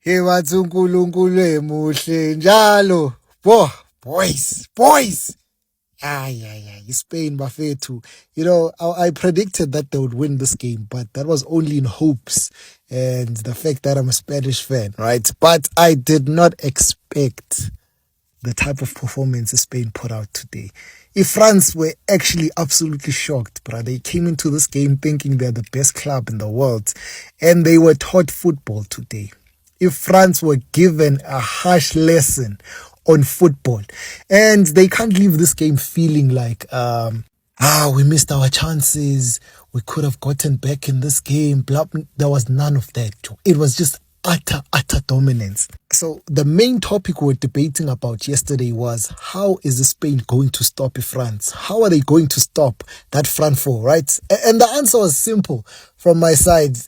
Hey bathi uNkulunkulu emuhle njalo. Boys. Spain bafethu. I predicted that they would win this game, but that was only in hopes and the fact that I'm a Spanish fan, right? But I did not expect the type of performance Spain put out today. If France were actually absolutely shocked, bro, they came into this game thinking they're the best club in the world, and they were taught football today. If France were given a harsh lesson on football, and they can't leave this game feeling like, we missed our chances, we could have gotten back in this game, blah. There was none of that. It was just utter dominance. So the main topic we were debating about yesterday was, how is Spain going to stop France? How are they going to stop that front four, right? And the answer was simple from my side.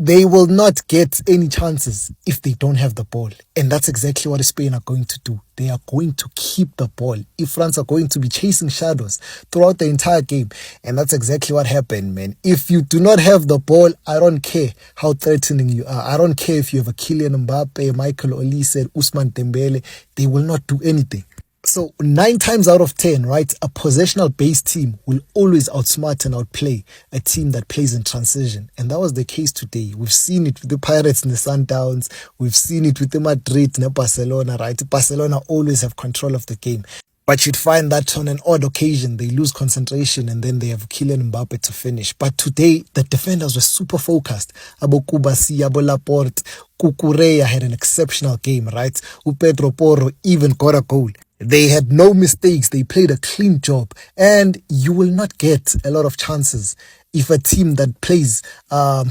They will not get any chances if they don't have the ball. And that's exactly what Spain are going to do. They are going to keep the ball. If France are going to be chasing shadows throughout the entire game. And that's exactly what happened, man. If you do not have the ball, I don't care how threatening you are. I don't care if you have a Kylian Mbappe, Michael Olise, Ousmane Dembele. They will not do anything. So 9 times out of 10, right, a possessional-based team will always outsmart and outplay a team that plays in transition. And that was the case today. We've seen it with the Pirates and the Sundowns. We've seen it with the Madrid and the Barcelona, right? Barcelona always have control of the game. But you'd find that on an odd occasion, they lose concentration and then they have Kylian Mbappe to finish. But today, the defenders were super focused. Abo Kubasi, Abo Laporte, Cucurella had an exceptional game, right? Pedro Porro even got a goal. They had no mistakes. They played a clean job. And you will not get a lot of chances if a team that plays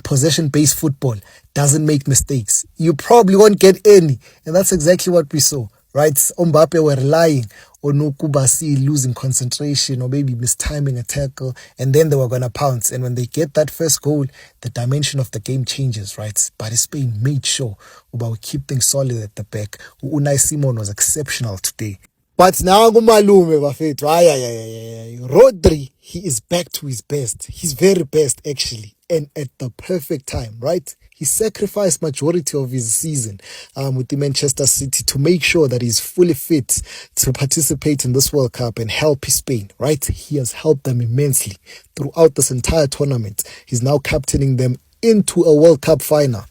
possession-based football doesn't make mistakes. You probably won't get any. And that's exactly what we saw, right? Mbappe were relying on Kubasi losing concentration or maybe mistiming a tackle, and then they were going to pounce. And when they get that first goal, the dimension of the game changes, right? But Spain made sure we keep things solid at the back. Unai Simon was exceptional today. But now kumalume bafethu, Rodri, he is back to his best. His very best, actually, and at the perfect time, right? He sacrificed majority of his season with the Manchester City to make sure that he's fully fit to participate in this World Cup and help Spain, right? He has helped them immensely throughout this entire tournament. He's now captaining them into a World Cup final.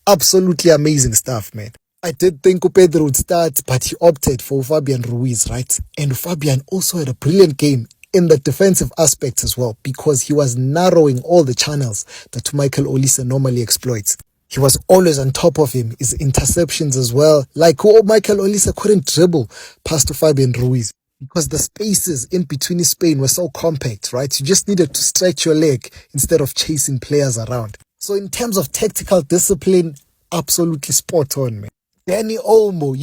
Absolutely amazing stuff, man. I did think Pedro would start, but he opted for Fabian Ruiz, right? And Fabian also had a brilliant game in the defensive aspects as well, because he was narrowing all the channels that Michael Olise normally exploits. He was always on top of him, his interceptions as well. Like Michael Olise couldn't dribble past Fabian Ruiz because the spaces in between Spain were so compact, right? You just needed to stretch your leg instead of chasing players around. So in terms of tactical discipline, absolutely spot on, man. Dani Olmo,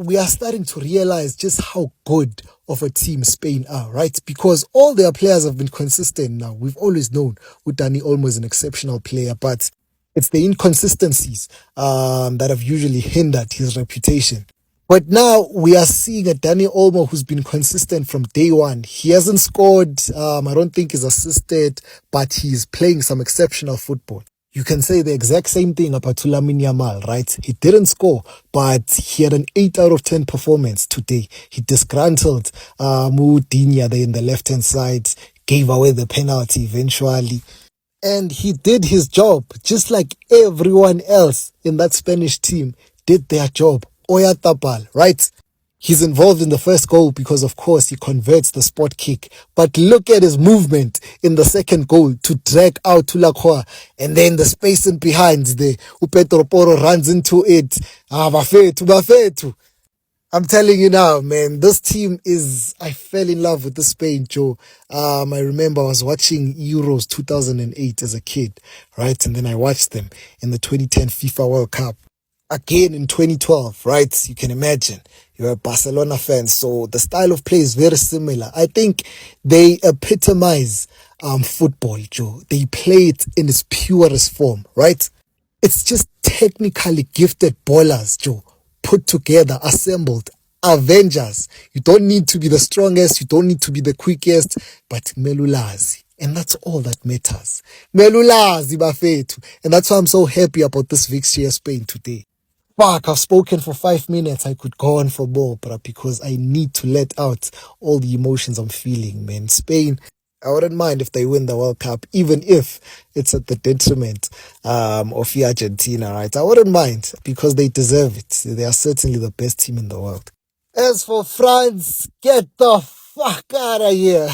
we are starting to realize just how good of a team Spain are, right? Because all their players have been consistent now. We've always known Dani Olmo is an exceptional player, but it's the inconsistencies that have usually hindered his reputation. But now we are seeing a Dani Olmo who's been consistent from day one. He hasn't scored, I don't think he's assisted, but he's playing some exceptional football. You can say the exact same thing about Lamine Yamal, right? He didn't score, but he had an 8 out of 10 performance today. He disgruntled Dinya there in the left-hand side, gave away the penalty eventually. And he did his job, just like everyone else in that Spanish team did their job. Oyarzabal, right? He's involved in the first goal because, of course, he converts the spot kick. But look at his movement in the second goal to drag out Tulakwa. And then the space in behind there. Pedro Porro runs into it. Bafetu. I'm telling you now, man, this team I fell in love with the Spain, Joe. I remember I was watching Euros 2008 as a kid, right? And then I watched them in the 2010 FIFA World Cup. Again in 2012, right? You can imagine. You're a Barcelona fan, so the style of play is very similar. I think they epitomize football, Joe. They play it in its purest form, right? It's just technically gifted ballers, Joe. Put together, assembled, Avengers. You don't need to be the strongest, you don't need to be the quickest, but melulazi. And that's all that matters. Melulazi bafethu. And that's why I'm so happy about this victory of Spain today. Fuck, I've spoken for 5 minutes. I could go on for more, but because I need to let out all the emotions I'm feeling, man. Spain, I wouldn't mind if they win the World Cup, even if it's at the detriment of the Argentina, right? I wouldn't mind because they deserve it. They are certainly the best team in the world. As for France, get the fuck out of here.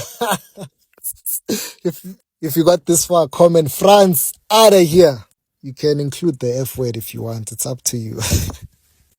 if if you got this far, comment France out of here. You can include the F word if you want. It's up to you.